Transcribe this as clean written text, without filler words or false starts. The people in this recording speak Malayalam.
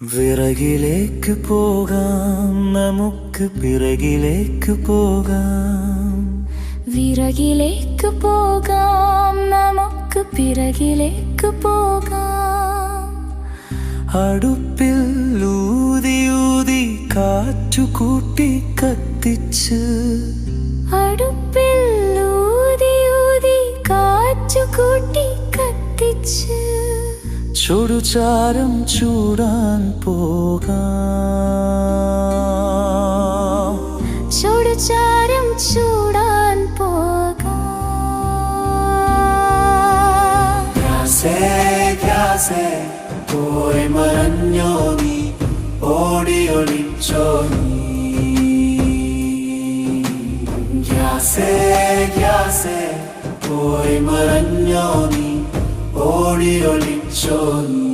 വിറകിലേക്ക് പോകാം, നമുക്ക് പിറകിലേക്ക് പോകാം. വിറകിലേക്ക് പോകാം, നമുക്ക് പിറകിലേക്ക് പോകാം. അടുപ്പിൽ ഊതി ഊതി കാറ്റുകൂട്ടി കത്തിച്ച്, അടുപ്പിൽ ഊതി ഊതി കാറ്റുകൂട്ടി കത്തിച്ച്, ചുടുചാരം ചൂടാൻ പോകാം. ചുടുചാരം ചൂടാൻ പോകാം. ഗ്യാസേ ഗ്യാസേ പോയി മറഞ്ഞോ നീ, ഓടിയൊളിച്ചോ നീ. ഗ്യാസേ ഗ്യാസേ പോയി മറഞ്ഞോ നീ, ഓടിയൊളിച്ചോ നീ.